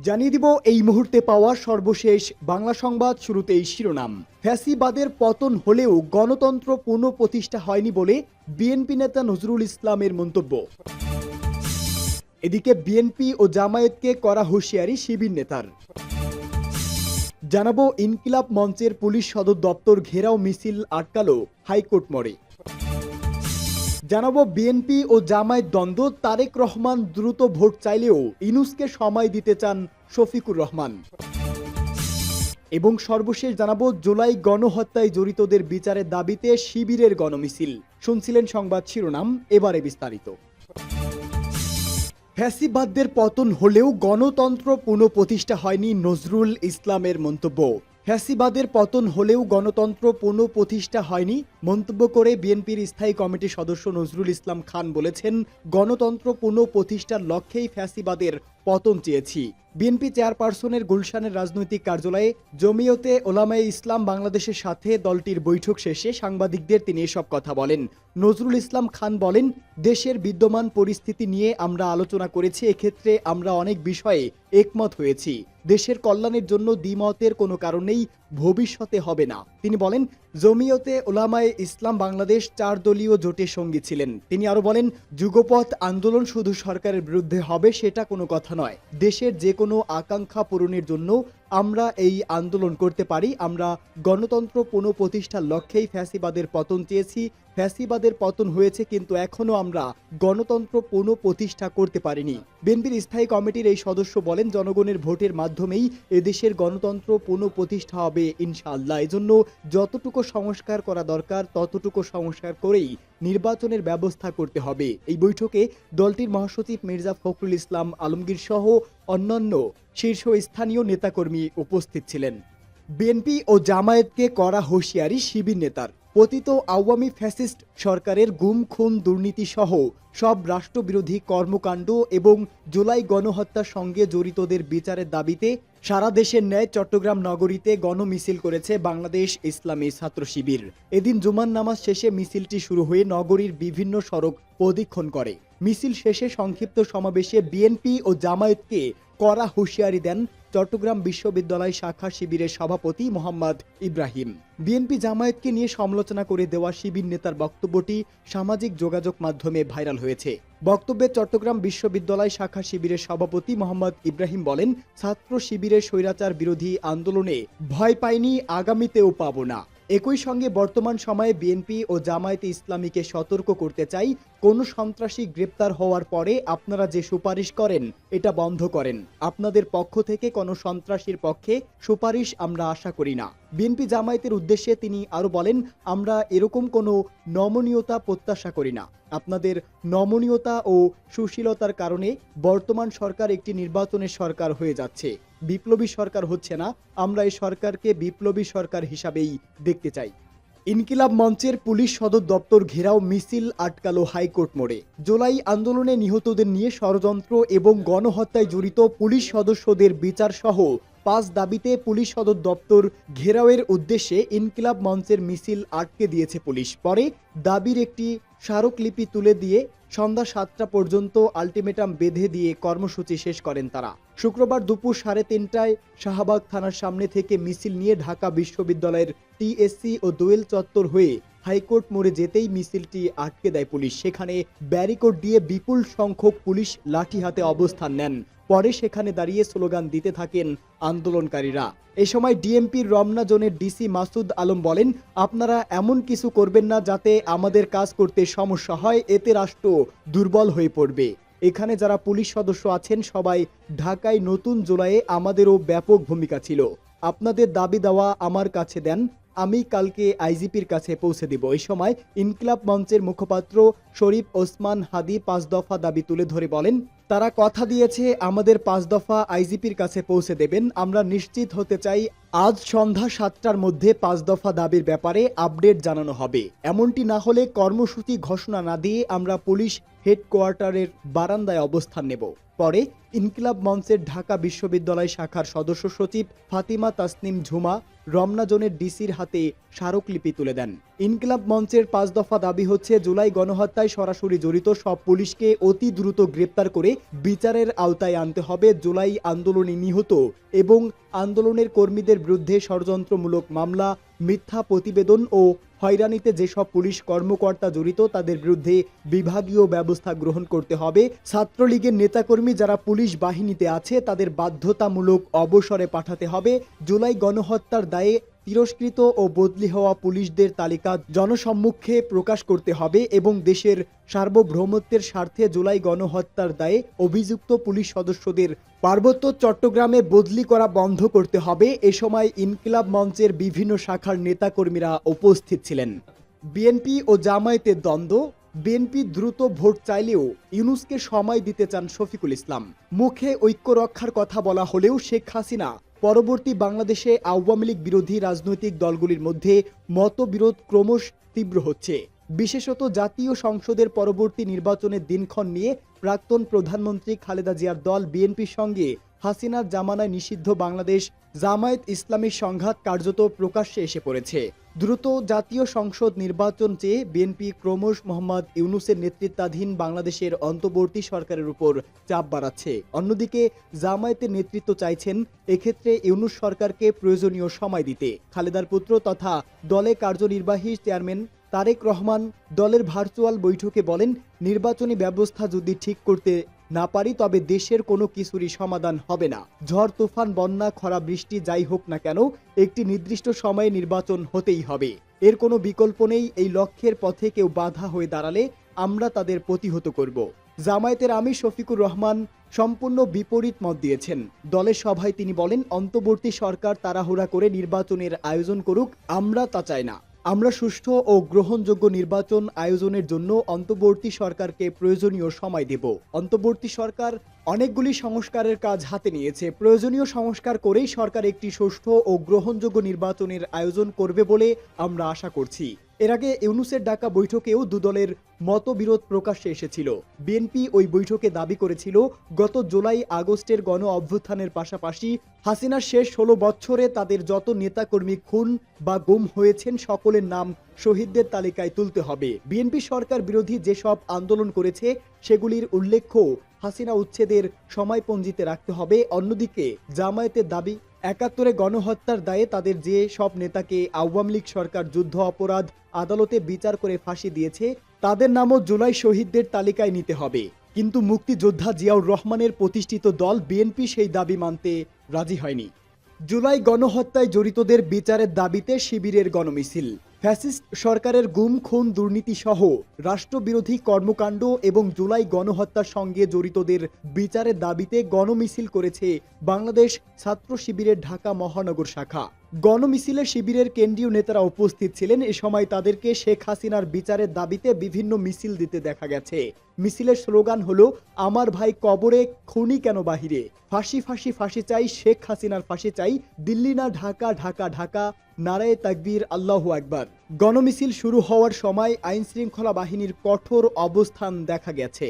জানিয়ে দিব এই মুহূর্তে পাওয়া সর্বশেষ বাংলা সংবাদ। শুরুতেই শিরোনাম। ফ্যাসিবাদের পতন হলেও গণতন্ত্র পুনঃপ্রতিষ্ঠা হয়নি বলে বিএনপি নেতা নজরুল ইসলামের মন্তব্য। এদিকে বিএনপি ও জামায়াতকে করা হুঁশিয়ারি শিবির নেতার। জানাবো ইনকিলাব মঞ্চের পুলিশ সদর দপ্তর ঘেরাও মিছিল আটকালো হাইকোর্ট মোড়ে। জানাবো বিএনপি ও জামায়াত দ্বন্দ্ব, তারেক রহমান দ্রুত ভোট চাইলেও ইনুসকে সময় দিতে চান শফিকুর রহমান। এবং সর্বশেষ জানাবো জুলাই গণহত্যায় জড়িতদের বিচারের দাবিতে শিবিরের গণমিছিল। শুনছিলেন সংবাদ শিরোনাম, এবারে বিস্তারিত। ফ্যাসিবাদদের পতন হলেও গণতন্ত্র পুনঃপ্রতিষ্ঠা হয়নি নজরুল ইসলামের মন্তব্য। ফ্যাসিবাদের পতন হলেও গণতন্ত্র পুনঃপ্রতিষ্ঠা হয়নি মন্তব্য করে বিএনপির স্থায়ী কমিটির সদস্য নজরুল ইসলাম খান বলেছেন, গণতন্ত্র পুনঃপ্রতিষ্ঠার লক্ষ্যেই ফ্যাসিবাদের পতন চেয়েছি। বিএনপি চেয়ারপারসনের গুলশানের রাজনৈতিক কার্যালয়ে জমিয়তে ওলামায়ে ইসলাম বাংলাদেশের সাথে দলটির বৈঠক শেষে সাংবাদিকদের তিনি এসব কথা বলেন। নজরুল ইসলাম খান বলেন, দেশের বিদ্যমান পরিস্থিতি নিয়ে আমরা আলোচনা করেছি। এক্ষেত্রে আমরা অনেক বিষয়ে একমত হয়েছি। দেশের কল্যাণের জন্য দ্বিমতের কোনো কারণেই ভবিষ্যতে হবে না। তিনি বলেন, জমিয়তে ওলামায়ে ইসলাম বাংলাদেশ 4 দলীয় জোটের সঙ্গী ছিলেন। তিনি আরো বলেন, যুগপথ আন্দোলন শুধু সরকারের বিরুদ্ধে হবে সেটা কোনো কথা নয়। দেশের যে কোনো আকাঙ্ক্ষা পূরণের জন্য আমরা এই আন্দোলন করতে পারি। আমরা গণতন্ত্র পুনঃপ্রতিষ্ঠার লক্ষ্যেই ফ্যাসিবাদের পতন চেয়েছি। ফ্যাসিবাদের পতন হয়েছে, কিন্তু এখনো আমরা গণতন্ত্র পুনঃপ্রতিষ্ঠা করতে পারিনি। বিএনপির স্থায়ী কমিটির এই সদস্য বলেন, জনগণের ভোটের মাধ্যমেই এদেশের গণতন্ত্র পুনঃপ্রতিষ্ঠা হবে ইনশাআল্লাহ। এজন্য যতটুকু সংস্কার করা দরকার ততটুকু সংস্কার করেই নির্বাচনের ব্যবস্থা করতে হবে। এই বৈঠকে দলটির মহাসচিব মির্জা ফখরুল ইসলাম আলমগীর সহ অন্যান্য শীর্ষস্থানীয় নেতাকর্মী উপস্থিত ছিলেন। বিএনপি ও জামায়াতকে করা হুঁশিয়ারি শিবির নেতার। পতিত আওয়ামী ফ্যাসিস্ট সরকারের গুম, খুন, দুর্নীতি সহ সব রাষ্ট্রবিরোধী কর্মকাণ্ড এবং জুলাই গণহত্যার সঙ্গে জড়িতদের বিচারের দাবিতে সারা দেশের ন্যায় চট্টগ্রাম নগরীতে গণমিছিল করেছে বাংলাদেশ ইসলামী ছাত্র শিবির। এদিন জুমার নামাজ শেষে মিছিলটি শুরু হয়ে নগরীর বিভিন্ন সড়ক প্রদক্ষিণ করে। মিছিল শেষে সংক্ষিপ্ত সমাবেশে বিএনপি ও জামায়াতকে কড়া হুঁশিয়ারি দেন চট্টগ্রাম বিশ্ববিদ্যালয় শাখা শিবিরের সভাপতি মোহাম্মদ ইব্রাহিম। বিএনপি জামায়াতকে নিয়ে সমালোচনা করে দেওয়া শিবির নেতার বক্তব্যটি সামাজিক যোগাযোগ মাধ্যমে ভাইরাল হয়েছে। বক্তব্যে চট্টগ্রাম বিশ্ববিদ্যালয় শাখা শিবিরের সভাপতি মোহাম্মদ ইব্রাহিম বলেন, ছাত্র শিবিরের স্বৈরাচার বিরোধী আন্দোলনে ভয় পাইনি, আগামীতেও পাব না। একই সঙ্গে বর্তমান সময়ে বিএনপি ও জামায়াতে ইসলামীকে সতর্ক করতে চাই, কোনো সন্ত্রাসী গ্রেপ্তার হওয়ার পরে আপনারা যে সুপারিশ করেন এটা বন্ধ করেন। আপনাদের পক্ষ থেকে কোনো সন্ত্রাসীর পক্ষে সুপারিশ আমরা আশা করি না। বিএনপি জামায়াতের উদ্দেশ্যে তিনি আরো বলেন, আমরা এরকম কোনো নমনীয়তা প্রত্যাশা করি না। আপনাদের নমনীয়তা ও সুশীলতার কারণে বর্তমান সরকার একটি নির্বাচনের সরকার হয়ে যাচ্ছে, বিপ্লবী সরকার হচ্ছে না। আমরা এই সরকারকে বিপ্লবী সরকার হিসাবেই দেখতে চাই। ইনকিলাব মঞ্চের পুলিশ সদর দপ্তর ঘেরাও মিছিল আটকালো হাইকোর্ট মোড়ে। জুলাই আন্দোলনে নিহতদের নিয়ে ষড়যন্ত্র এবং গণহত্যায় জড়িত পুলিশ সদস্যদের বিচার সহ 5 দাবিতে পুলিশ সদর দপ্তর ঘেরাওয়ের উদ্দেশ্যে ইনকিলাব মঞ্চের মিছিল আটকে দিয়েছে পুলিশ। পরে দাবির একটি স্মারকলিপি তুলে দিয়ে সন্ধ্যা 7টা পর্যন্ত আলটিমেটাম বেঁধে দিয়ে কর্মসূচি শেষ করেন তারা। শুক্রবার দুপুর 3:30টায় শাহবাগ থানার সামনে থেকে মিছিল নিয়ে ঢাকা বিশ্ববিদ্যালয়ের টিএসসি ও দোয়েল চত্বর হয়ে হাইকোর্ট মোড়ে যেতেই মিছিলটি আটকে দেয় পুলিশ। সেখানে ব্যারিকেড দিয়ে বিপুল সংখ্যক পুলিশ লাঠি হাতে অবস্থান নেন। পরে সেখানে দাঁড়িয়ে স্লোগান দিতে থাকেন আন্দোলনকারীরা। এ সময় ডিএমপির রমনা জোনের ডিসি মাসুদ আলম বলেন, আপনারা এমন কিছু করবেন না যাতে আমাদের কাজ করতে সমস্যা হয়, এতে রাষ্ট্র দুর্বল হয়ে পড়বে। এখানে যারা পুলিশ সদস্য আছেন সবাই ঢাকায় নতুন জুলাইয়ে আমাদেরও ব্যাপক ভূমিকা ছিল। আপনাদের দাবি দেওয়া আমার কাছে দেন, আমি কালকে আইজিপির কাছে পৌঁছে দিব। এই সময় ইনকিলাব মঞ্চের মুখপাত্র শরীফ ওসমান হাদি 5 দফা দাবি তুলে ধরে বলেন, তারা কথা দিয়েছে আমাদের 5 দফা আইজিপির কাছে পৌঁছে দেবেন। আমরা নিশ্চিত হতে চাই আজ সন্ধ্যা 7টার মধ্যে 5 দফা দাবির ব্যাপারে আপডেট জানানো হবে। এমনটি না হলে কর্মসূচি ঘোষণা না দিয়ে আমরা পুলিশ হেডকোয়ার্টারের বারান্দায় অবস্থান নেব। পরে ইনকিলাব মঞ্চের ঢাকা বিশ্ববিদ্যালয় শাখার সদস্য সচিব ফাতিমা তাসনিম ঝুমা রমনা জোনের ডিসির হাতে স্মারকলিপি তুলে দেন। ইনকিলাব মঞ্চের 5 দফা দাবি হচ্ছে, জুলাই গণহত্যায় সরাসরি জড়িত সব পুলিশকে অতি দ্রুত গ্রেপ্তার করে বিচারের আওতায় আনতে হবে জুলাই আন্দোলনে নিহত এবং আন্দোলনের কর্মীদের বিরুদ্ধে ষড়যন্ত্রমূলক মামলা, মিথ্যা প্রতিবেদন ও হয়রানিতে যেসব পুলিশ কর্মকর্তা জড়িত তাদের বিরুদ্ধে বিভাগীয় ব্যবস্থা গ্রহণ করতে হবে। ছাত্রলীগের নেতাকর্মী যারা পুলিশ বাহিনীতে আছে তাদের বাধ্যতামূলক অবসরে পাঠাতে হবে। জুলাই গণহত্যার দায়ে তিরস্কৃত ও বদলি হওয়া পুলিশদের তালিকা জনসম্মুখে প্রকাশ করতে হবে এবং দেশের সার্বভৌমত্বের স্বার্থে জুলাই গণহত্যার দায়ে অভিযুক্ত পুলিশ সদস্যদের পার্বত্য চট্টগ্রামে বদলি করা বন্ধ করতে হবে। এ সময় ইনকিলাব মঞ্চের বিভিন্ন শাখার নেতাকর্মীরা উপস্থিত ছিলেন। বিএনপি ও জামায়াতের দ্বন্দ্ব। বিএনপি দ্রুত ভোট চাইলেও ইউনূসকে সময় দিতে চান শফিকুল ইসলাম। মুখে ঐক্য রক্ষার কথা বলা হলেও শেখ হাসিনা পরবর্তী বাংলাদেশে আওয়ামী লীগ বিরোধী রাজনৈতিক দলগুলির মধ্যে মতবিরোধ ক্রমশ তীব্র হচ্ছে। বিশেষত জাতীয় সংসদের পরবর্তী নির্বাচনের দিনক্ষণ নিয়ে প্রাক্তন প্রধানমন্ত্রী খালেদা জিয়ার দল বিএনপির সঙ্গে হাসিনার জামানায় নিষিদ্ধ বাংলাদেশ জামায়াত ইসলামীর সংঘাত কার্যত প্রকাশ্যে এসে পড়েছে। দ্রুত জাতীয় সংসদ নির্বাচন চেয়ে বিএনপি ক্রমশ মোহাম্মদ ইউনূসের নেতৃত্বাধীন বাংলাদেশের অন্তর্বর্তী সরকারের উপর চাপ বাড়াচ্ছে। অন্যদিকে জামায়াতের নেতৃত্ব চাইছেন এক্ষেত্রে ইউনূস সরকারকে প্রয়োজনীয় সময় দিতে। খালেদার পুত্র তথা দলে কার্যনির্বাহী চেয়ারম্যান তারেক রহমান দলের ভার্চুয়াল বৈঠকে বলেন, নির্বাচনী ব্যবস্থা যদি ঠিক করতে না পারি তবে দেশের কোনো কিছুরই সমাধান হবে না। ঝড় তুফান, বন্যা, খরা, বৃষ্টি যাই হোক না কেন একটি নির্দিষ্ট সময়ে নির্বাচন হতেই হবে। এর কোনো বিকল্প নেই। এই লক্ষ্যের পথে কেউ বাধা হয়ে দাঁড়ালে আমরা তাদের প্রতিহত করব। জামায়াতের আমির শফিকুর রহমান সম্পূর্ণ বিপরীত মত দিয়েছেন। দলের সভায় তিনি বলেন, অন্তর্বর্তী সরকার তাড়াহুড়া করে নির্বাচনের আয়োজন করুক, আমরা তা চাই না। আমরা সুষ্ঠু ও গ্রহণযোগ্য নির্বাচন আয়োজনের জন্য অন্তর্বর্তী সরকারকে প্রয়োজনীয় সময় দেব। অন্তর্বর্তী সরকার অনেকগুলি সংস্কারের কাজ হাতে নিয়েছে। প্রয়োজনীয় সংস্কার করেই সরকার একটি সুষ্ঠু ও গ্রহণযোগ্য নির্বাচনের আয়োজন করবে বলে আমরা আশা করছি। এর আগে ইউনূসের ডাকা বৈঠকেও দুদলের মতবিরোধ প্রকাশ্যে এসেছিল। বিএনপি ওই বৈঠকে দাবি করেছিল, গত জুলাই আগস্টের গণ অভ্যুত্থানের পাশাপাশি হাসিনার শেষ 16 বছরে তাদের যত নেতাকর্মী খুন বা গুম হয়েছেন সকলের নাম শহীদদের তালিকায় তুলতে হবে। বিএনপি সরকার বিরোধী যেসব আন্দোলন করেছে সেগুলির উল্লেখ্য হাসিনা উচ্ছেদের সময়পঞ্জিতে রাখতে হবে। অন্যদিকে জামায়াতের দাবি, ৭১ গণহত্যার দায়ে তাদের যে সব নেতাকে আওয়ামী লীগ সরকার যুদ্ধ অপরাধ আদালতে বিচার করে ফাঁসি দিয়েছে তাদের নামও জুলাই শহীদদের তালিকায় নিতে হবে। কিন্তু মুক্তিযোদ্ধা জিয়াউর রহমানের প্রতিষ্ঠিত দল বিএনপি সেই দাবি মানতে রাজি হয়নি। জুলাই গণহত্যায় জড়িতদের বিচারের দাবিতে শিবিরের গণমিছিল। ফ্যাসিস্ট সরকারের গুম, খুন, দুর্নীতি সহ রাষ্ট্রবিরোধী কর্মকাণ্ড এবং জুলাই গণহত্যার সঙ্গে জড়িতদের বিচারের দাবিতে গণমিছিল করেছে বাংলাদেশ ছাত্র শিবিরের ঢাকা মহানগর শাখা। গণমিছিলে শিবিরের কেন্দ্রীয় নেতারা উপস্থিত ছিলেন। এ সময় তাদেরকে শেখ হাসিনার বিচারের দাবিতে বিভিন্ন মিছিল দিতে দেখা গেছে। মিছিলের স্লোগান হলো, আমার ভাই কবরে, খুনি কেন বাহিরে, ফাঁসি ফাঁসি ফাঁসি চাই, শেখ হাসিনার ফাঁসি চাই, দিল্লি না ঢাকা, ঢাকা ঢাকা, নারায়ে তাকবীর, আল্লাহু আকবার। গণমিছিল শুরু হওয়ার সময় আইনশৃঙ্খলা বাহিনীর কঠোর অবস্থান দেখা গেছে।